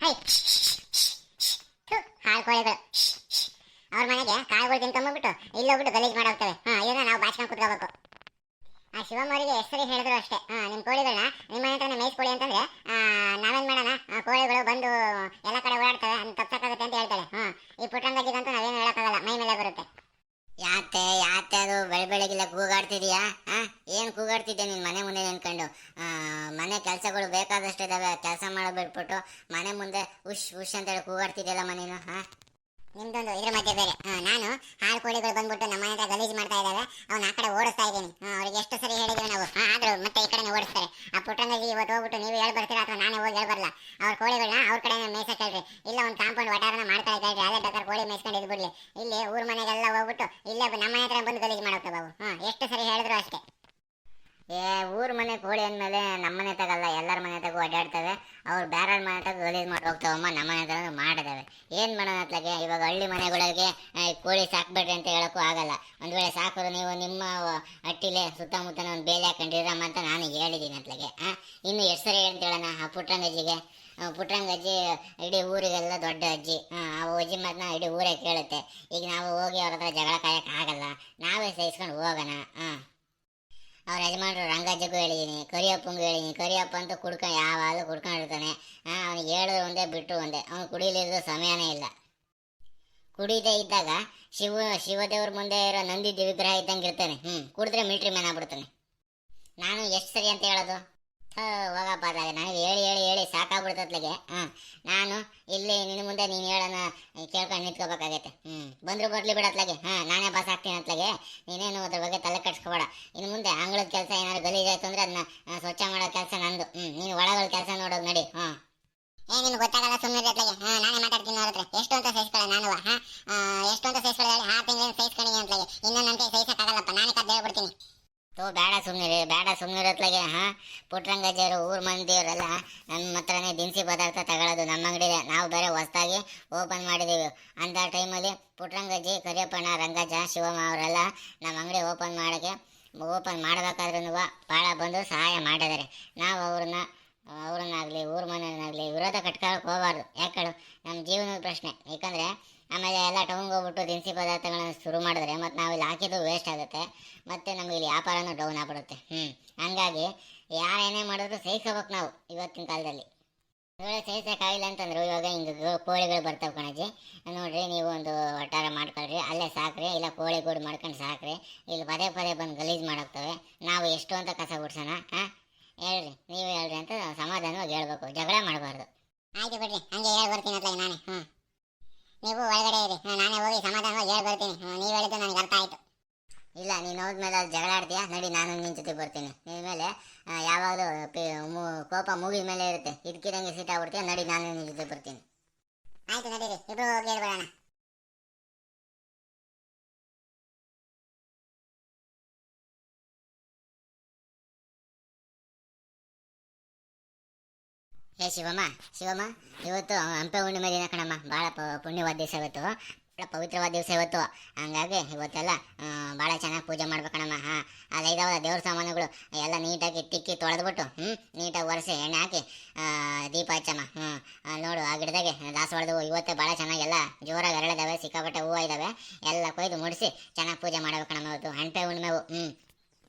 High ಹಾಳು ಕೋಳಿಗಳು ಅವ್ರ ಮನೆಗೆ ಕಾಳುಗಳು ತಿನ್ಕೊಂಡ್ಬಿಟ್ಟು ಇಲ್ಲೋಗ್ಬಿಟ್ಟು ಗಲೀಜ್ ಮಾಡೋಗ್ತವೆ. ಇದನ್ನ ನಾವು ಬಾಚ್ಕೊಂಡು ಕುತ್ಕೋಬೇಕು. ಆ ಶಿವಮ್ಮವರಿಗೆ ಹೆಸರು ಹೇಳಿದ್ರು ಅಷ್ಟೇ, ನಿಮ್ಮ ಕೋಳಿಗಳನ್ನ ನಿಮ್ಮ ಮನೆ ಹತ್ರನೇ ಮೇಯಿಸ್ಕೊಳ್ಳಿ ಅಂತಂದ್ರೆ ನಾವೇನ್ ಮಾಡೋಣ, ಕೋಳಿಗಳು ಬಂದು ಎಲ್ಲ ಕಡೆ ಓಡಾಡ್ತವೆ ಅಂತ ತಪ್ಸಕ್ಕಾಗುತ್ತೆ ಅಂತ ಹೇಳ್ತಾಳೆ. ಈ ಪುಟ್ಟಂಗಜ್ಜಿಗಂತೂ ನಾವೇನು ಹೇಳಕ್ಕಾಗಲ್ಲ, ಮೈ ಮೇಲೆ ಬರುತ್ತೆ. ಯಾತೆ ಯಾತೆ ಅದು ಬೆಳಗ್ಗೆಲ್ಲ ಕೂಗಾಡ್ತಿದ್ಯಾ? ಏನು ಕೂಗಾಡ್ತಿದ್ದೆ ನಿನ್ ಮನೆ ಮುಂದೆ ನಿಂತ್ಕೊಂಡು? ಮನೆ ಕೆಲಸಗಳು ಬೇಕಾದಷ್ಟು ಇದಾವೆ, ಕೆಲಸ ಮಾಡೋದು ಬಿಟ್ಬಿಟ್ಟು ಮನೆ ಮುಂದೆ ಉಶ್ ಉಶ್ ಅಂತೇಳಿ ಕೂಗಾಡ್ತಿದ್ಯಲ್ಲ ಮನೇನು? ನಿಮ್ದೊಂದು ಇದ್ರ ಮಧ್ಯೆ ಬೇರೆ. ನಾನು ಹಾಳು ಕೋಳಿಗಳು ಬಂದ್ಬಿಟ್ಟು ನಮ್ಮ ಮನೆ ಹತ್ರ ಗಲೀಜು ಮಾಡ್ತಾ ಇದ್ದಾವೆ, ಅವ್ನ ಆ ಕಡೆ ಓಡಿಸ್ತಾ ಇದ್ದೀನಿ. ಅವ್ರಿಗೆ ಎಷ್ಟು ಸರಿ ಹೇಳಿದ್ವಿ ನಾವು, ಆದ್ರೂ ಮತ್ತೆ ಈ ಕಡೆ ಓಡಿಸ್ತಾರೆ. ಆ ಪುಟ್ಟಂಗಜ್ಜಿ ಇವತ್ತು ಹೋಗ್ಬಿಟ್ಟು ನೀವು ಹೇಳ್ ಬರ್ತೀರಾ ಅಥವಾ ನಾನೇ ಹೋಗಿ ಹೇಳ್ಬರಲ್ಲ? ಅವ್ರ ಕೋಳಿಗಳನ್ನ ಅವ್ರ ಕಡೆ ಮೇಯ್ಸಕ್ ಹೇಳ್ರಿ, ಇಲ್ಲ ಒಂದು ಕಾಂಪೌಂಡ್ ವಟಾರನ ಮಾಡ್ತಾ ಇದ್ದಾರೆ, ಅದೇ ಬೇಕಾದ್ರೆ ಕೋಳಿ ಮೇಯ್ಸ್ಕೊಂಡು ಇದ್ಬಿಡ್ಲಿ. ಇಲ್ಲಿ ಊರ್ ಮನೆಗೆಲ್ಲ ಹೋಗ್ಬಿಟ್ಟು ಇಲ್ಲೇ ನಮ್ಮ ಮನೆ ಹತ್ರ ಬಂದು ಗಲೀಜು ಮಾಡೋಕೆ ಬಾಬು. ಎಷ್ಟು ಸರಿ ಹೇಳಿದ್ರು ಅಷ್ಟೇ. ಊರ್ ಮನೆ ಕೋಳಿ ಅಂದಮೇಲೆ ನಮ್ಮ ಮನೆ ತಗಲ್ಲ, ಎಲ್ಲರ ಮನೆ ತಗೋ ಅಡ್ಡಾಡ್ತವೆ. ಅವ್ರು ಬೇರೆ ಮನೆ ತಗ ಗಲೀಜ್ ಮಾಡಿ ಹೋಗ್ತಾವಮ್ಮ, ನಮ್ಮ ಮನೆ ತಗ ಮಾಡಿದಾವೆ. ಏನು ಮಾಡೋಣ ಅತ್ಲಾಗೆ? ಇವಾಗ ಹಳ್ಳಿ ಮನೆಗಳಿಗೆ ಕೋಳಿ ಸಾಕ್ಬೇಡ್ರಿ ಅಂತ ಹೇಳೋಕ್ಕೂ ಆಗಲ್ಲ. ಒಂದು ವೇಳೆ ಸಾಕೋದು ನೀವು ನಿಮ್ಮ ಹಟ್ಟಿಲೆ ಸುತ್ತಮುತ್ತನ ಒಂದು ಬೇಲಿ ಹಾಕೊಂಡಿರಮ್ಮ ಅಂತ ನಾನು ಹೇಳಿದ್ದೀನಿ ಅತ್ಲಾಗೆ. ಇನ್ನು ಎಷ್ಟು ಸರಿ ಅಂತ ಹೇಳೋಣ ಆ ಪುಟ್ಟಂಗಜ್ಜಿಗೆ? ಪುಟ್ಟಂಗಜ್ಜಿ ಇಡೀ ಊರಿಗೆಲ್ಲ ದೊಡ್ಡ ಅಜ್ಜಿ. ಆ ಅಜ್ಜಿ ಮಾತನ್ನ ಇಡೀ ಊರೇ ಕೇಳುತ್ತೆ. ಈಗ ನಾವು ಹೋಗಿ ಅವ್ರ ಹತ್ರ ಜಗಳ ಕಾಯಕ್ಕೆ ಆಗಲ್ಲ, ನಾವೇ ಸಹಿಸ್ಕೊಂಡು ಹೋಗೋಣ. ಅವ್ರ ಯಜಮಾನ್ರು ರಂಗಜ್ಜಗೂ ಹೇಳಿದ್ದೀನಿ, ಕರಿಯಪ್ಪಂಗೂ ಹೇಳಿದ್ದೀನಿ. ಕರಿಯಪ್ಪ ಅಂತೂ ಯಾವಾಗಲೂ ಕುಡ್ಕೊಂಡಿರ್ತಾನೆ. ಅವ್ನಿಗೆ ಹೇಳಿದ್ರು ಒಂದೇ ಬಿಟ್ಟು ಒಂದೇ, ಅವ್ನು ಕುಡಿಲಿದ್ದು ಸಮಯನೇ ಇಲ್ಲ. ಕುಡಿದೇ ಇದ್ದಾಗ ಶಿವದೇವ್ರ ಮುಂದೆ ಇರೋ ನಂದಿ ವಿಗ್ರಹ ಇದ್ದಂಗೆ ಇರ್ತಾನೆ. ಕುಡಿದ್ರೆ ಮಿಲ್ಟ್ರಿ ಮ್ಯಾನ್ ಆಗ್ಬಿಡ್ತಾನೆ. ನಾನು ಎಷ್ಟು ಸರಿ ಅಂತ ಹೇಳೋದು? ಹೋಗಪ್ಪ ಅದಾಗ ನನಗೆ ಹೇಳಿ ಹೇಳಿ ಹೇಳಿ ಸಾಕಾಗ್ಬಿಡ್ತತ್ಲಗೆ. ನಾನು ಇಲ್ಲಿ ನಿನ್ನ ಮುಂದೆ ನೀನು ಹೇಳೋಣ ಕೇಳ್ಕೊಂಡು ನಿಂತ್ಕೋಬೇಕಾಗೈತೆ. ಬಂದ್ರು ಬರ್ಲಿ ಬಿಡತ್ಲಾಗೆ. ನಾನೇ ಬಾಸ್ ಆಗ್ತೀನಿ ಅತ್ಲಾಗೆ, ನೀನೇನು ಅದ್ರ ಬಗ್ಗೆ ತಲೆ ಕಟ್ಸ್ಕೊಬೇಡ. ಇನ್ನು ಮುಂದೆ ಅಂಗಳದ ಕೆಲಸ ಏನಾದ್ರು ಗಲೀಜಾಯ್ತು ಅಂದ್ರೆ ಅದನ್ನ ಸ್ವಚ್ಛ ಮಾಡೋ ಕೆಲಸ ನಂದು. ನೀನು ಒಳಗಳ ಕೆಲಸ ನೋಡೋದು ನಡಿ. ನಿಮ್ಗೆ ಗೊತ್ತಾಗಲ್ಲ, ಸುಮ್ಮನೆ ಅತ್ಲಾಗೆ. ನಾನೇ ಮಾತಾಡ್ತೀನಿ ಅವ್ರ ಹತ್ರ. ಎಷ್ಟು ಅಂತ ಸಹಿಸ್ಕೊಳ್ಳೆ ನಾನು? ಎಷ್ಟು ಅಂತ ಸಹಿಸ್ಕೊಳ್ಳೆ? 6 ತಿಂಗಳು ಸಹಿಸ್ಕೊಂಡಿದ್ದೀನಿ ಅತ್ಲಾಗೆ. ಇನ್ನೂ ನನಗೆ ಸಹಿಸಕ್ಕಾಗಲ್ಲಪ್ಪ, ನಾನೇ ಕದ್ದು ಹೇಳ್ಬಿಡ್ತೀನಿ. ಬೇಡ ಸುಮ್ಮನಿರತ್ಲಾಗೆ. ಪುಟ್ಟರಂಗಜ್ಜಿಯವರು ಊರ್ ಮಂದಿಯವರೆಲ್ಲ ನಮ್ಮ ಹತ್ರನೇ ದಿನಸಿ ಪದಾರ್ಥ ತಗೊಳ್ಳೋದು. ನಮ್ಮ ಅಂಗಡಿಗೆ ನಾವು ಬೇರೆ ಹೊಸದಾಗಿ ಓಪನ್ ಮಾಡಿದ್ದೀವಿ. ಅಂಥ ಟೈಮಲ್ಲಿ ಪುಟ್ಟರಂಗಜ್ಜಿ, ಕರಿಯಪ್ಪಣ್ಣ, ರಂಗಜ್ಜ, ಶಿವಮ್ಮ ಅವರೆಲ್ಲ ನಮ್ಮ ಅಂಗಡಿ ಓಪನ್ ಮಾಡಬೇಕಾದ್ರೂ ಭಾಳ ಬಂದು ಸಹಾಯ ಮಾಡಿದ್ದಾರೆ. ನಾವು ಅವ್ರನ್ನಾಗಲಿ ಊರ ಮನೆಯನ್ನಾಗಲಿ ವಿರೋಧ ಕಟ್ಕೊಳಕ್ಕೆ ಹೋಗಬಾರ್ದು. ಯಾಕೇಳು? ನಮ್ಮ ಜೀವನದ ಪ್ರಶ್ನೆ. ಯಾಕಂದರೆ ಆಮೇಲೆ ಎಲ್ಲ ಟೌನ್ಗೆ ಹೋಗ್ಬಿಟ್ಟು ದಿನಸಿ ಪದಾರ್ಥಗಳನ್ನ ಶುರು ಮಾಡಿದ್ರೆ ಮತ್ತು ನಾವು ಇಲ್ಲಿ ಹಾಕಿದ್ದು ವೇಸ್ಟ್ ಆಗುತ್ತೆ, ಮತ್ತು ನಮಗೆ ಇಲ್ಲಿ ವ್ಯಾಪಾರನೂ ಡೌನ್ ಆಗ್ಬಿಡುತ್ತೆ. ಹಂಗಾಗಿ ಯಾರೇನೇ ಮಾಡಿದ್ರು ಸಹಿಸ್ಕೋಬೇಕು ನಾವು ಇವತ್ತಿನ ಕಾಲದಲ್ಲಿ. ಒಳ್ಳೆ ಸಹಿಸೋಕ್ಕಾಗಿಲ್ಲ ಅಂತಂದ್ರು ಇವಾಗ ಹಿಂಗೆ ಕೋಳಿಗಳು ಬರ್ತಾವೆ ಕಣಜ್ಜಿ. ನೋಡ್ರಿ, ನೀವು ಒಂದು ವಟಾರ ಮಾಡ್ಕೊಳ್ರಿ, ಅಲ್ಲೇ ಸಾಕ್ರಿ, ಇಲ್ಲ ಕೋಳಿ ಗೂಡು ಮಾಡ್ಕೊಂಡು ಸಾಕ್ರಿ. ಇಲ್ಲಿ ಪದೇ ಪದೇ ಬಂದು ಗಲೀಜು ಮಾಡೋಗ್ತವೆ. ನಾವು ಎಷ್ಟು ಅಂತ ಕಸ ಗುಡ್ಸೋಣ? ಹೇಳ್ರಿ, ನೀವು ಹೇಳ್ರಿ ಅಂತ ಸಮಾಧಾನವಾಗಿ ಹೇಳ್ಬೇಕು, ಜಗಳ ಮಾಡಬಾರ್ದು. ಆಯ್ತು ಬಿಡ್ರಿ, ಹಂಗೆ ಹೇಳಿ ಬರ್ತೀನಿ ಅತ್ಲಾಗೆ ನಾನೇ. ನೀವು ಒಳಗಡೆ ಇರಿ, ನಾನೇ ಹೋಗಿ ಸಮಾಧಾನವಾಗಿ ಹೇಳಿ ಬರ್ತೀನಿ. ನೀವು ಹೇಳಿದ್ದು ನನಗೆ ಅರ್ಥ ಆಯ್ತು. ಇಲ್ಲ, ನೀನು ಹೋದ್ಮೇಲೆ ಅದು ಜಗಳ ಆಡ್ತೀಯಾ? ನಡಿ, ನಾನು ನಿನ್ನ ಜೊತೆ ಬರ್ತೀನಿ. ನಿನ್ನ ಮೇಲೆ ಯಾವಾಗಲೂ ಕೋಪ ಮೂಗಿದ ಮೇಲೆ ಇರುತ್ತೆ. ಇದಕ್ಕಿದಂಗೆ ಸೀಟ್ ಆಗ್ಬಿಡ್ತೀಯ. ನಡಿ, ನಾನು ನಿನ್ನ ಜೊತೆ ಬರ್ತೀನಿ. ಆಯ್ತು, ನಡೀರಿ, ಇಬ್ರು ಹೋಗಿ ಹೇಳ್ಬೇಡೋಣ. ಶಿವಮ್ಮ, ಇವತ್ತು ಹಂಪೆ ಹುಣ್ಣಿಮೆ ದಿನ ಕಣಮ್ಮ. ಭಾಳ ಪುಣ್ಯವಾದ ದಿವಸ ಇವತ್ತು, ಭಾಳ ಪವಿತ್ರವಾದ ದಿವಸ ಇವತ್ತು. ಹಂಗಾಗಿ ಇವತ್ತೆಲ್ಲ ಭಾಳ ಚೆನ್ನಾಗಿ ಪೂಜೆ ಮಾಡ್ಬೇಕಣಮ್ಮ. ಅದು ಇದಾವಲ್ಲ ದೇವ್ರ ಸಾಮಾನುಗಳು ಎಲ್ಲ ನೀಟಾಗಿ ತಿಕ್ಕಿ ತೊಳೆದ್ಬಿಟ್ಟು ನೀಟಾಗಿ ಒರೆಸಿ ಎಣ್ಣೆ ಹಾಕಿ ದೀಪ ಹಚ್ಚಮ್ಮ. ನೋಡು, ಆ ಗಿಡದಾಗೆ ದಾಸವಾಳದ ಹೂವು ಇವತ್ತೇ ಭಾಳ ಚೆನ್ನಾಗಿ ಎಲ್ಲ ಜೋರಾಗಿ ಅರಳಿದಾವೆ, ಸಿಕ್ಕಾಪಟ್ಟೆ ಹೂವು ಇದ್ದಾವೆ. ಎಲ್ಲ ಕೊಯ್ದು ಮುಡಿಸಿ ಚೆನ್ನಾಗಿ ಪೂಜೆ ಮಾಡ್ಬೇಕಣಮ್ಮ ಇವತ್ತು ಹಂಪೆ ಹುಣ್ಣಿಮೆವು.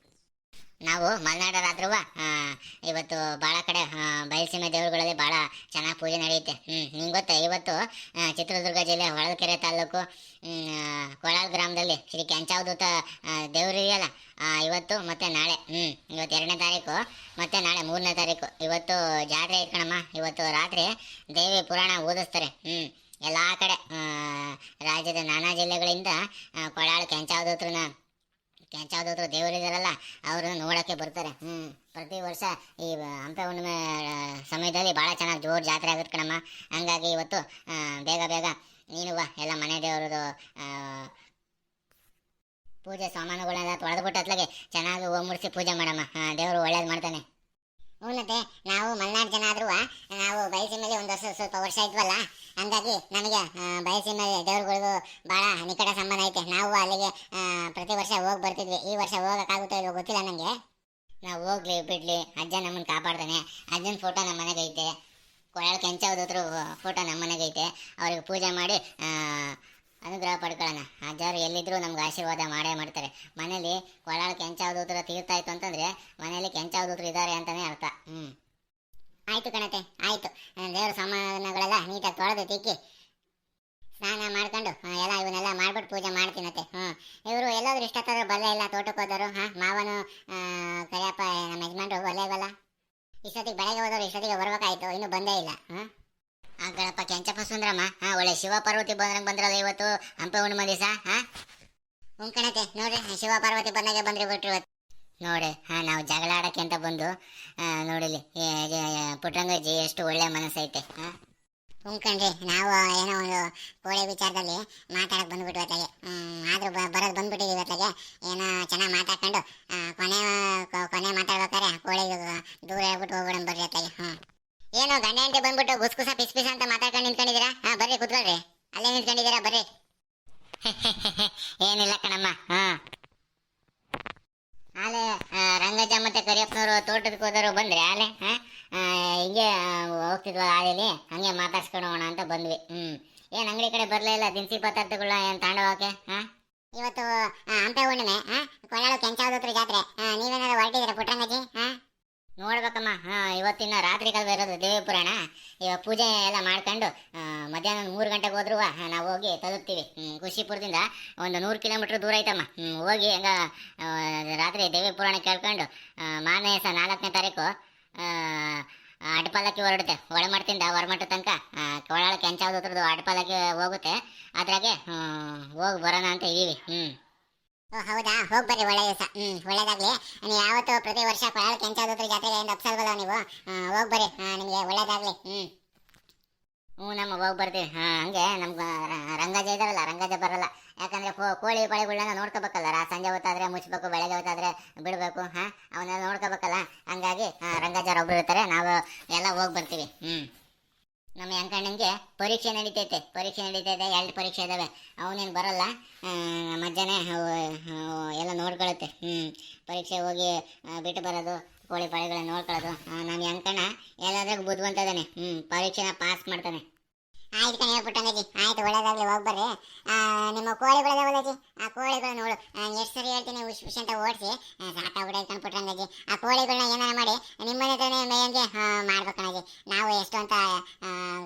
ನಾವು ಮಲೆನಾಡರಾದ್ರೂ ಇವತ್ತು ಭಾಳ ಕಡೆ ಬಯಲುಸೀಮೆ ದೇವರುಗಳಲ್ಲಿ ಭಾಳ ಚೆನ್ನಾಗಿ ಪೂಜೆ ನಡೆಯುತ್ತೆ. ನಿಂಗೆ ಗೊತ್ತಾ, ಇವತ್ತು ಚಿತ್ರದುರ್ಗ ಜಿಲ್ಲೆ ಹೊಳಲ್ಕೆರೆ ತಾಲೂಕು ಕೊಳಾಲ್ ಗ್ರಾಮದಲ್ಲಿ ಶ್ರೀ ಕೆಂಚಾವಧೂತ ದೇವರು ಇದೆಯಲ್ಲ, ಇವತ್ತು ಮತ್ತು ನಾಳೆ ಇವತ್ತು 2ನೇ ತಾರೀಕು ಮತ್ತು ನಾಳೆ 3ನೇ ತಾರೀಕು ಇವತ್ತು ಜಾತ್ರೆ ಇಟ್ಕಣಮ್ಮ. ಇವತ್ತು ರಾತ್ರಿ ದೇವಿ ಪುರಾಣ ಓದಿಸ್ತಾರೆ. ಎಲ್ಲ ಕಡೆ ರಾಜ್ಯದ ನಾನಾ ಜಿಲ್ಲೆಗಳಿಂದ ಕೊಳಾಲ್ ಕೆಂಚಾವಧೂತರು ದೇವರಿದಾರಲ್ಲ, ಅವ್ರನ್ನ ನೋಡೋಕ್ಕೆ ಬರ್ತಾರೆ. ಪ್ರತಿ ವರ್ಷ ಈ ಹಂಪೆ ಹುಣ್ಣಿಮೆ ಸಮಯದಲ್ಲಿ ಭಾಳ ಚೆನ್ನಾಗಿ ಜೋರು ಜಾತ್ರೆ ಆಗುತ್ತೆ ಕಣಮ್ಮ. ಹಂಗಾಗಿ ಇವತ್ತು ಬೇಗ ನೀನು ಎಲ್ಲ ಮನೆ ದೇವರದು ಪೂಜೆ ಸಾಮಾನುಗಳನ್ನೆಲ್ಲ ತೊಳೆದ್ಬಿಟ್ಟು ಅತ್ಲಾಗೆ ಚೆನ್ನಾಗಿ ಹೂವು ಮುಡಿಸಿ ಪೂಜೆ ಮಾಡಮ್ಮ. ದೇವರು ಒಳ್ಳೇದು ಮಾಡ್ತಾನೆ. ಮತ್ತೆ ನಾವು ಮಲೆನಾಡು ಜನ ಆದ್ರೂ ನಾವು ಬಯಲುಸೀಮೆಯಲ್ಲಿ ಒಂದು ಸ್ವಲ್ಪ ವರ್ಷ ಇದ್ವಲ್ಲ, ಹಂಗಾಗಿ ನನಗೆ ಬಯಲುಸೀಮೆ ದೇವ್ರುಗಳಿಗೂ ಭಾಳ ನಿಕಟ ಸಂಬಂಧ ಐತೆ. ನಾವು ಅಲ್ಲಿಗೆ ಪ್ರತಿ ವರ್ಷ ಹೋಗಿ ಬರ್ತಿದ್ವಿ. ಈ ವರ್ಷ ಹೋಗೋಕ್ಕಾಗುತ್ತೋ ಇಲ್ವೋ ಗೊತ್ತಿಲ್ಲ ನನಗೆ. ನಾವು ಹೋಗ್ಲಿ ಬಿಡ್ಲಿ, ಅಜ್ಜ ನಮ್ಮನ್ನು ಕಾಪಾಡ್ತಾನೆ. ಅಜ್ಜನ ಫೋಟೋ ನಮ್ಮ ಮನೆಗೆ ಐತೆ. ಕೊಳಲ್ ಕೆಂಚಾವದ್ರ ಫೋಟೋ ನಮ್ಮ ಮನೆಗೆ ಐತೆ. ಅವ್ರಿಗೆ ಪೂಜೆ ಮಾಡಿ ಅನುಗ್ರಹ ಪಡ್ಕೊಳ್ಳೋಣ. ಅಜ್ಜಾರು ಎಲ್ಲಿದ್ರು ನಮ್ಗೆ ಆಶೀರ್ವಾದ ಮಾಡೇ ಮಾಡ್ತಾರೆ. ಮನೇಲಿ ಕೊಳಲ್ ಕೆಂಚಾವದ್ರ ತೀರ್ತಾ ಇತ್ತು ಅಂತಂದ್ರೆ ಮನೇಲಿ ಕೆಂಚಾವದ್ರ ಇದ್ದಾರೆ ಅಂತಾನೆ ಅರ್ಥ. ಆಯ್ತು ಕಣತೆ, ಆಯ್ತು. ದೇವ್ರ ಸಾಮಾನುಗಳೆಲ್ಲ ನೀಟಾಗಿ ತೊಳೆದು ತಿಕ್ಕಿ ಸ್ನಾನ ಮಾಡ್ಕೊಂಡು ಎಲ್ಲ ಇವನ್ನೆಲ್ಲ ಮಾಡ್ಬಿಟ್ಟು ಪೂಜೆ ಮಾಡ್ತೀನತ್ತೆ. ಇವರು ಎಲ್ಲಾದ್ರೂ ಇಷ್ಟತ್ತಾದ್ರೂ ಬರಲೇ ಇಲ್ಲ, ತೋಟಕ್ಕೆ ಹೋದವರು. ಮಾವನು ಕರಿಯಪ್ಪ ನಮ್ಮ ಯಜಮಾನ್ರು ಬರಲೇ ಇಲ್ವಲ್ಲ. ಇಷ್ಟೊತ್ತಿಗೆ ಬೆಳಗ್ಗೆ ಹೋದವ್ರು ಇಷ್ಟೊತ್ತಿಗೆ ಬರ್ಬೇಕಾಯ್ತು, ಇನ್ನೂ ಬಂದೇ ಇಲ್ಲ. ಆಗಳಪ್ಪ ಕೆಂಚಪ್ಪ ಸುಂದ್ರಮ್ಮ, ಒಳ್ಳೆ ಶಿವ ಪಾರ್ವತಿ ಬಂದ್ರಲ್ಲ ಇವತ್ತು ಹಂಪೆ ಹುಣ್ಣಿಮೆ ದಿವಸ. ಕಣತೆ ನೋಡ್ರಿ, ಶಿವ ಪಾರ್ವತಿ ಬಂದಾಗೆ ಬಂದ್ರಿ ಬಿಟ್ರು ನೋಡಿ. ನಾವು ಜಗಳ ಆಡಕ್ಕೆ ಅಂತ ಬಂದು ನೋಡಿಲಿ ಪುಟ್ಟರಂಗಜ್ಜಿ ಎಷ್ಟು ಒಳ್ಳೆ ಮನಸ್ಸೈತೆ. ಕಣ್ರಿ, ನಾವು ಏನೋ ಒಂದು ಕೋಳಿ ವಿಚಾರದಲ್ಲಿ ಮಾತಾಡಕ್ ಬಂದ್ಬಿಟ್ಟು ಅತ್ಲಾಗೆ. ಆದ್ರೂ ಬರೋದು ಬಂದ್ಬಿಟ್ಟಿದೀವಿ ಅತ್ಲಾಗೆ. ಏನೋ ಚೆನ್ನಾಗಿ ಮಾತಾಡ್ಕೊಂಡು ಕೊನೆ ಮಾತಾಡ್ಬೇಕಾರೆ ಕೋಳಿ ದೂರ ಹೇಳ್ಬಿಟ್ಟು ಹೋಗ್ಬಿಡೋಣ ಬರ್ರಿ ಅತ್ಲಾಗೆ. ಏನು ಗಂಡ ಹೆಂಡತಿ ಬಂದ್ಬಿಟ್ಟು ಗುಸ್ಗುಸ ಪಿಸ್ ಪಿಸ್ ಅಂತ ಮಾತಾಡ್ಕೊಂಡು ನಿಂತ್ಕೊಂಡಿದ್ದೀರಾ? ಬರ್ರಿ ಕುತ್ಕೊಳ್ರಿ, ಅಲ್ಲೇ ನಿಂತ್ಕೊಂಡಿದ್ದೀರಾ ಬರ್ರಿ. ಏನಿಲ್ಲ ಕಣಮ್ಮ. ಆಲೆ ರಂಗಜ್ಜ ಮತ್ತೆ ಕರಿಯಪ್ಪನವರು ತೋಟದಕ್ಕೆ ಹೋದವರು ಬಂದ್ರೆ ಆಲೆ ಹಿಂಗೆ ಹೋಗ್ತಿದ್ವಲ್ಲ ಆಲೆಲಿ ಹಂಗೆ ಮಾತಾಡ್ಸ್ಕೊಂಡು ಹೋಗೋಣ ಅಂತ ಬಂದ್ವಿ. ಏನ್ ಅಂಗಡಿ ಕಡೆ ಬರ್ಲೇ ಇಲ್ಲ ದಿನಸಿ ಪದಾರ್ಥಗಳ ಏನ್ ತಗೊಂಡೋಗಕ್ಕೆ? ಇವತ್ತು ಹಂಪೆ ಹುಣ್ಣಿಮೆ, ಕೊಳಲು ಕೆಂಚಾವದ್ರ ಜಾತ್ರೆ. ನೀವೇನಾದ್ರು ಹೊರಟಿದ್ದೀರಾ ಪುಟ್ಟರಂಗಜ್ಜಿ? ನೋಡ್ಬೇಕಮ್ಮ. ಇವತ್ತಿನ ರಾತ್ರಿ ಕಾಲ ಇರೋದು ದೇವಿ ಪುರಾಣ. ಇವಾಗ ಪೂಜೆ ಎಲ್ಲ ಮಾಡ್ಕೊಂಡು ಮಧ್ಯಾಹ್ನ 3 ಗಂಟೆಗೆ ಹೋದ್ರು ನಾವು ಹೋಗಿ ತಲುಪ್ತೀವಿ. ಖುಷಿಪುರದಿಂದ ಒಂದು 100 ಕಿಲೋಮೀಟರ್ ದೂರ ಐತಮ್ಮ. ಹೋಗಿ ಹಂಗ ರಾತ್ರಿ ದೇವಿ ಪುರಾಣ ಕೇಳ್ಕೊಂಡು ಮಾರನೇ ದಿವಸ 4ನೇ ತಾರೀಕು ಅಡ್ಪಾಲಕ್ಕೆ ಹೊರಡುತ್ತೆ. ಒಳಮಟ್ಟದಿಂದ ಹೊರಮಟ್ಟ ತನಕ ಕೊಳಲ ಕೆಂಚಾವದ್ರದ್ದು ಅಡ್ಪಾಲಕ್ಕೆ ಹೋಗುತ್ತೆ. ಅದ್ರಾಗೆ ಹೋಗಿ ಬರೋಣ ಅಂತ ಇದೀವಿ. ಹೌದಾ, ಹೋಗಿ ಬರ್ರಿ, ಒಳ್ಳೆ ದಿವಸ. ಒಳ್ಳೇದಾಗ್ಲಿ. ನೀವು ಯಾವತ್ತು ಪ್ರತಿ ವರ್ಷ ಕೊಳಲು ಕೆಂಚಾವದ್ರ ಜಾತ್ರೆಗೆ ಏನು ತಪ್ಸಲ್ವಲ್ಲ ನೀವು? ಹೋಗಿ ಬರ್ರಿ, ನಿಮಗೆ ಒಳ್ಳೇದಾಗ್ಲಿ. ನಮ್ಮ ಹೋಗಿ ಬರ್ತೀವಿ. ಹಂಗೆ ನಮ್ಗೆ ರಂಗಜ ಇದಾರಲ್ಲ, ರಂಗಜ ಬರಲ್ಲ. ಯಾಕಂದ್ರೆ ಕೋಳಿ ಪಳಿಗಳನ್ನ ನೋಡ್ಕೋಬೇಕಲ್ಲ. ಸಂಜೆ ಹೊತ್ತಾದ್ರೆ ಮುಚ್ಚಬೇಕು, ಬೆಳಗ್ಗೆ ಹೊತ್ತಾದ್ರೆ ಬಿಡಬೇಕು. ಅವನ್ನೆಲ್ಲ ನೋಡ್ಕೋಬೇಕಲ್ಲ. ಹಂಗಾಗಿ ರಂಗಜಾರ್ ಒಬ್ರು ಇರ್ತಾರೆ, ನಾವು ಎಲ್ಲ ಹೋಗಿ ಬರ್ತೀವಿ. ನಮ್ಮ ಅಂಕಣ್ಣಂಗೆ ಪರೀಕ್ಷೆ ನಡೀತೈತೆ. 2 ಪರೀಕ್ಷೆ ಇದಾವೆ. ಅವನೇನು ಬರಲ್ಲ, ಮಧ್ಯಾಹ್ನ ಎಲ್ಲ ನೋಡ್ಕೊಳುತ್ತೆ. ಪರೀಕ್ಷೆ ಹೋಗಿ ಬಿಟ್ಟು ಬರೋದು, ಕೋಳಿ ಪಳಿಗಳನ್ನ ನೋಡ್ಕೊಳ್ಳೋದು. ನಮ್ಮ ಅಂಕಣ್ಣ ಎಲ್ಲಾದ್ರಾಗ ಬುದ್ಧಿವಂತ ಇದ್ದಾನೆ. ಪರೀಕ್ಷೆನ ಪಾಸ್ ಮಾಡ್ತಾನೆ. ಆಯ್ತು ಕಣೆ ಪುಟ್ಟಂಗಜ್ಜಿ, ಆಯ್ತು, ಒಳ್ಳೇದಾಗ್ಲಿ. ಹೋಗಿ ಬರ್ರಿ. ನಿಮ್ಮ ಕೋಳಿಗಳಿದಾವಲ್ಲಜ್ಜಿ, ಆ ಕೋಳಿಗಳು ನೋಡು, ಎಷ್ಟು ಸರಿ ಹೇಳ್ತೀನಿ ಉಶ್ ಅಂತ ಓಡಿಸಿ ಸಾಕಾಗ್ಬಿಡೈತೆ ಕಣ್ ಪುಟ್ಟಂಗಜ್ಜಿ. ಆ ಕೋಳಿಗಳನ್ನ ಏನಾರ ಮಾಡಿ ನಿಮ್ಮನೆ ತಾನೇ ಮೇಯಂಗೆ ಮಾಡ್ಬೇಕು ಕಣಜ್ಜಿ. ನಾವು ಎಷ್ಟು ಅಂತ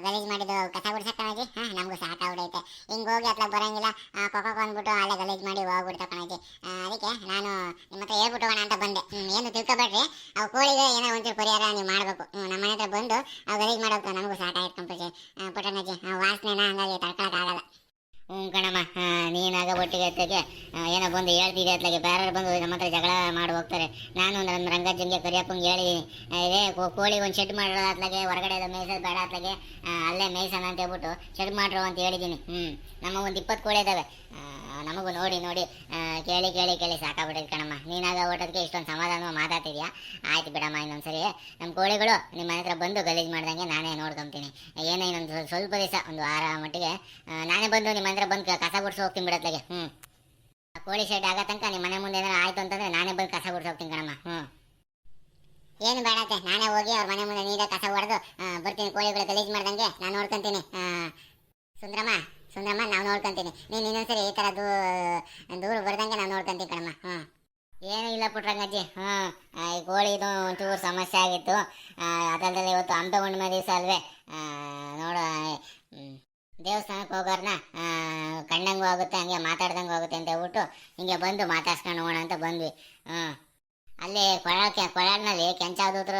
ಗಲೀಜು ಮಾಡಿದ್ದು ಕಸ ಬಿಡ್ಸಕ್ ಕಣಜ್ಜಿ. ನಮಗೂ ಸಾಕಾಗ್ಬಿಡೈತೆ. ಹಿಂಗೆ ಹೋಗಿ ಅತ್ಲಾಗ ಬರೋಂಗಿಲ್ಲ, ಕೊಕ್ಕಕ್ಕೆ ಬಂದ್ಬಿಟ್ಟು ಅಲ್ಲೇ ಗಲೀಜು ಮಾಡಿ ಹೋಗ್ಬಿಡ್ತಾವ ಕಣಜ್ಜಿ. ಅದಕ್ಕೆ ನಾನು ನಿಮ್ಮ ಹತ್ರ ಹೇಳ್ಬಿಟ್ಟು ಹೋಗೋಣ ಅಂತ ಬಂದೆ. ಏನು ತಿಳ್ಕೊಬೇಡ್ರಿ. ಅವು ಕೋಳಿಗೆ ಏನೋ ಒಂಚೂರು ಪರಿಹಾರ ನೀವು ಮಾಡಬೇಕು. ನಮ್ಮ ಮನೆ ಹತ್ರ ಬಂದು ಅವು ಗಲೀಜು ಮಾಡೋದು ನಮಗೂ ಸಾಕಾಯ್ತು ಕಂಪಲ್ಸರಿ ಪುಟ್ಟಂಗಜ್ಜಿ. ವಾಸನೆನ ಹಂಗಾಗಿ ತಡ್ಕೊಳಕ್ಕಾಗಲ್ಲ. ಕಣಮ್ಮ, ನೀನಾಗ ಒಟ್ಟಿಗೆ ಎತ್ತಗೆ ಏನೋ ಬಂದು ಹೇಳ್ತಿದ್ದೆ ಅತ್ಲಾಗೆ. ಬೇರೆ ಬಂದು ನಮ್ಮ ಹತ್ರ ಜಗಳ ಮಾಡಿ ಹೋಗ್ತಾರೆ. ನಾನು ನಮ್ಮ ರಂಗಜ್ಜಂಗೆ ಕರಿಯಪ್ಪಂಗೆ ಹೇಳಿದ್ದೀನಿ, ಇದೇ ಕೋಳಿ ಒಂದು ಶೆಡ್ ಮಾಡಿರೋ ಅತ್ಲಾಗೆ, ಹೊರಗಡೆ ಮೇಯ್ಸೋದು ಬೇಡ ಅತ್ಲಾಗೆ, ಅಲ್ಲೇ ಮೇಯ್ಸೋಣ ಅಂತ ಹೇಳ್ಬಿಟ್ಟು ಶೆಡ್ ಮಾಡ್ರು ಅಂತ ಹೇಳಿದ್ದೀನಿ. ನಮ್ಮ ಒಂದು 20 ಕೋಳಿ ಇದ್ದಾವೆ. ನಮಗೂ ನೋಡಿ ನೋಡಿ ಕೇಳಿ ಸಾಕಾಗ್ಬಿಟ್ಟೈತೆ ಕಣಮ್ಮ. ನೀನಾಗ ಓಟೋದಕ್ಕೆ ಇಷ್ಟೊಂದು ಸಮಾಧಾನ ಮಾತಾಡ್ತಿದ್ಯಾ. ಆಯ್ತು ಬಿಡಮ್ಮ, ಇನ್ನೊಂದ್ಸರಿ ನಮ್ಮ ಕೋಳಿಗಳು ನಿಮ್ಮ ಮನೆ ಹತ್ರ ಬಂದು ಗಲೀಜು ಮಾಡ್ದಂಗೆ ನಾನೇ ನೋಡ್ಕೊತೀನಿ. ಏನೋ ಇನ್ನೊಂದು ಸ್ವಲ್ಪ ದಿವಸ, ಒಂದು ವಾರ ಮಟ್ಟಿಗೆ ನಾನೇ ಬಂದು ನಿಮ್ಮ ಹತ್ರ ಬಂದು ಕಸ ಗುಡ್ಸಿ ಹೋಗ್ತೀನಿ ಬಿಡತ್ಲಾಗೆ. ಕೋಳಿ ಶೆಡ್ ಆಗೋ ತನಕ ನಿಮ್ಮ ಮನೆ ಮುಂದೆ ಏನಾರು ಆಯ್ತು ಅಂತಂದ್ರೆ ನಾನೇ ಬಂದು ಕಸ ಗುಡ್ಸಿ ಹೋಗ್ತೀನಿ ಕಣಮ್ಮ. ಏನು ಬೇಡತ್ತೆ, ನಾನೇ ಹೋಗಿ ಅವ್ರ ಮನೆ ಮುಂದೆ ನೀಟಾಗಿ ಕಸ ಹೊಡೆದು ಬರ್ತೀನಿ. ಕೋಳಿಗಳು ಗಲೀಜು ಮಾಡ್ದಂಗೆ ನಾನು ನೋಡ್ಕೊಂತೀನಿ. ಸುಂದ್ರಮ್ಮ, ನಾವು ನೋಡ್ಕೊಂತೀನಿ. ನೀನು ಇನ್ನೊಂದ್ಸರಿ ಈ ಥರ ದೂರ ಬರ್ದಂಗೆ ನಾನು ನೋಡ್ಕೊಂತೀನಿ ಕಣಮ್ಮ. ಏನೂ ಇಲ್ಲ ಪುಟ್ರಂಗಜ್ಜಿ. ಈ ಕೋಳಿದು ಒಂಚೂರು ಸಮಸ್ಯೆ ಆಗಿತ್ತು. ಅದಲ್ಲದೆ ಇವತ್ತು ಹಂಪೆ ಹುಣ್ಣಿಮೆ ದಿವಸ ಅಲ್ವೇ, ನೋಡ ದೇವಸ್ಥಾನಕ್ಕೆ ಹೋಗೋರ್ನ ಕಂಡಂಗೂ ಆಗುತ್ತೆ, ಹಂಗೆ ಮಾತಾಡ್ದಂಗೂ ಆಗುತ್ತೆ ಅಂತ ಹೇಳ್ಬಿಟ್ಟು ಹಿಂಗೆ ಬಂದು ಮಾತಾಡ್ಸ್ಕೊಂಡು ಹೋಗೋಣ ಅಂತ ಬಂದ್ವಿ. ಅಲ್ಲಿ ಕೊಳಲ್ನಲ್ಲಿ ಕೆಂಚಾವದ್ರ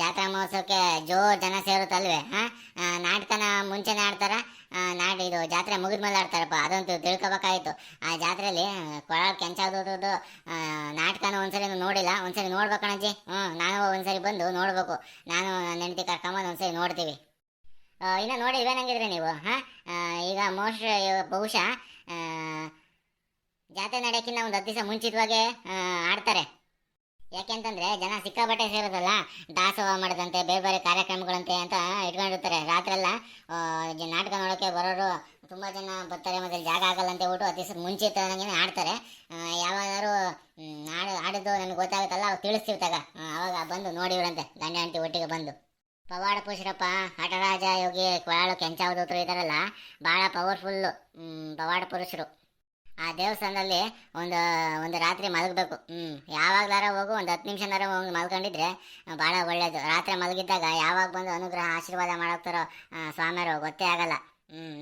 ಜಾತ್ರಾ ಮಹೋತ್ಸವಕ್ಕೆ ಜೋರು ಜನ ಸೇರುತ್ತಲ್ವೇ. ನಾಟಕನ ಮುಂಚೆನೇ ಆಡ್ತಾರ, ಇದು ಜಾತ್ರೆ ಮುಗಿದ್ಮೇಲೆ ಆಡ್ತಾರಪ್ಪ. ಅದಂತೂ ತಿಳ್ಕೊಬೇಕಾಯ್ತು. ಆ ಜಾತ್ರೆಯಲ್ಲಿ ಕೊಳಲ್ ಕೆಂಚಾವದ್ರದ್ದು ನಾಟಕನ ಒಂದ್ಸರಿ ನೋಡಿಲ್ಲ, ಒಂದ್ಸರಿ ನೋಡ್ಬೇಕಣಜ್ಜಿ. ನಾನು ಒಂದ್ಸರಿ ಬಂದು ನೋಡ್ಬೇಕು. ನಾನು ನನ್ನ ಹೆಂಡತಿ ಕರ್ಕೊಂಬಂದು ಒಂದ್ಸರಿ ನೋಡ್ತೀವಿ. ಇನ್ನು ನೋಡಿ ಇವೇನಂಗಿದ್ರಿ ನೀವು? ಈಗ ಬಹುಶಃ ಜಾತ್ರೆ ನಡೆಯಕ್ಕಿಂತ ಒಂದು 10 ದಿವಸ ಮುಂಚಿತವಾಗೆ ಆಡ್ತಾರೆ. ಯಾಕೆಂತಂದ್ರೆ ಜನ ಸಿಕ್ಕಾಬಟ್ಟೆ ಸೇರೋದಲ್ಲ, ದಾಸೋಹ ಮಾಡೋದಂತೆ, ಬೇರೆ ಬೇರೆ ಕಾರ್ಯಕ್ರಮಗಳಂತೆ ಅಂತ ಇಟ್ಕೊಂಡಿರ್ತಾರೆ. ರಾತ್ರೆಲ್ಲ ನಾಟಕ ನೋಡೋಕ್ಕೆ ಬರೋರು ತುಂಬ ಜನ ಬರ್ತಾರೆ. ಮತ್ತೆ ಜಾಗ ಆಗಲ್ಲ ಅಂತ ಹೇಳ್ಬಿಟ್ಟು 10 ದಿವಸ ಮುಂಚಿತವಾಗಿ ಆಡ್ತಾರೆ. ಯಾವಾಗಾದ್ರು ಆಡಿದ್ದು ನಮ್ಗೆ ಗೊತ್ತಾಗುತ್ತಲ್ಲ, ಅವಾಗ ತಿಳಿಸ್ತಿರ್ತಾಗ, ಅವಾಗ ಬಂದು ನೋಡಿವ್ರಂತೆ ಗಂಡ ಹೆಂಡತಿ ಒಟ್ಟಿಗೆ ಬಂದು. ಪವಾಡ ಪುರುಷರಪ್ಪ ಹಠರಾಜ ಯೋಗಿ ಕೊಳಲು ಕೆಂಚಾವಧೂತರು ಇದಾರಲ್ಲ, ಭಾಳ ಪವರ್ಫುಲ್ಲು ಪವಾಡ ಪುರುಷರು. ಆ ದೇವಸ್ಥಾನದಲ್ಲಿ ಒಂದು ಒಂದು ರಾತ್ರಿ ಮಲಗಬೇಕು. ಯಾವಾಗ್ಲಾರ ಹೋಗು, ಒಂದು 10 ನಿಮಿಷನಾರ ಹೋಗಿ ಮಲ್ಕೊಂಡಿದ್ರೆ ಭಾಳ ಒಳ್ಳೇದು. ರಾತ್ರಿ ಮಲಗಿದ್ದಾಗ ಯಾವಾಗ ಬಂದು ಅನುಗ್ರಹ ಆಶೀರ್ವಾದ ಮಾಡೋಗ್ತಾರೋ ಸ್ವಾಮಿಯರು ಗೊತ್ತೇ ಆಗಲ್ಲ.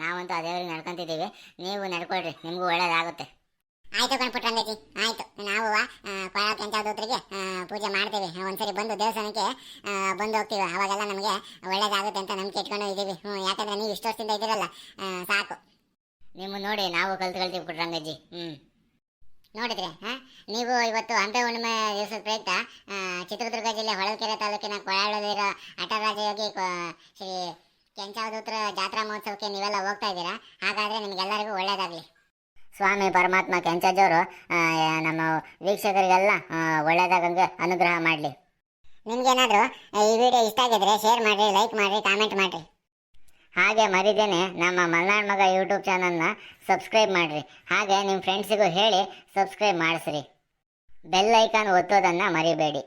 ನಾವಂತೂ ಆ ದೇವ್ರಿಗೆ ನಡ್ಕೊಂತಿದ್ದೀವಿ, ನೀವು ನಡ್ಕೊಳ್ರಿ, ನಿಮಗೂ ಒಳ್ಳೇದಾಗುತ್ತೆ. ಆಯ್ತು ಕಣ್ಪುಟ್ರಂಗಜಿ, ಆಯ್ತು. ನಾವು ಕೊಳ ಕೆಂಚಾವಧೂತರಿಗೆ ಪೂಜೆ ಮಾಡ್ತೀವಿ. ಒಂದ್ಸರಿ ಬಂದು ದೇವಸ್ಥಾನಕ್ಕೆ ಬಂದು ಹೋಗ್ತೀವಿ. ಅವಾಗೆಲ್ಲ ನಮಗೆ ಒಳ್ಳೇದಾಗುತ್ತೆ ಅಂತ ನಂಬಿಕೆ ಇಟ್ಕೊಂಡು ಇದ್ದೀವಿ. ಯಾಕಂದ್ರೆ ನೀವು ಇಷ್ಟು ವರ್ಷದಿಂದ ಇದ್ದೀರಲ್ಲ, ಸಾಕು. ನಿಮ್ಮ ನೋಡಿ ನಾವು ಕಲ್ತ್ಕೊಳ್ತೀವಿ ಪುಟ್ರಂಗಜ್ಜಿ. ನೋಡಿದ್ರೆ ನೀವು ಇವತ್ತು ಹಂಪೆ ಹುಣ್ಣಿಮೆ ದಿವಸದ ಪ್ರಯುಕ್ತ ಚಿತ್ರದುರ್ಗ ಜಿಲ್ಲೆ ಹೊಳಲ್ಕೆರೆ ತಾಲೂಕಿನ ಕೊಳಲಲ್ಲಿರೋ ಹಠರಾಜ ಯೋಗಿ ಶ್ರೀ ಕೆಂಚಾವಧೂತರ ಜಾತ್ರಾ ಮಹೋತ್ಸವಕ್ಕೆ ನೀವೆಲ್ಲ ಹೋಗ್ತಾ ಇದ್ದೀರಾ. ಹಾಗಾದ್ರೆ ನಿಮಗೆಲ್ಲರಿಗೂ ಒಳ್ಳೇದಾಗಲಿ. ಸ್ವಾಮಿ ಪರಮಾತ್ಮ ಕೆಂಚಜ್ಜವರು ನಮ್ಮ ವೀಕ್ಷಕರಿಗೆಲ್ಲ ಒಳ್ಳೇದಾಗಂಗೆ ಅನುಗ್ರಹ ಮಾಡಲಿ. ನಿಮ್ಗೇನಾದರೂ ಈ ವಿಡಿಯೋ ಇಷ್ಟ ಆಗಿದ್ರೆ ಶೇರ್ ಮಾಡಿರಿ, ಲೈಕ್ ಮಾಡಿರಿ, ಕಾಮೆಂಟ್ ಮಾಡಿರಿ. ಹಾಗೆ ಮರಿದೇನೆ ನಮ್ಮ ಮಲ್ನಾಡ್ ಮಗ ಯೂಟ್ಯೂಬ್ ಚಾನಲ್ನ ಸಬ್ಸ್ಕ್ರೈಬ್ ಮಾಡಿರಿ. ಹಾಗೆ ನಿಮ್ಮ ಫ್ರೆಂಡ್ಸಿಗೂ ಹೇಳಿ ಸಬ್ಸ್ಕ್ರೈಬ್ ಮಾಡಿಸ್ರಿ. ಬೆಲ್ ಐಕಾನ್ ಒತ್ತೋದನ್ನು ಮರಿಬೇಡಿ.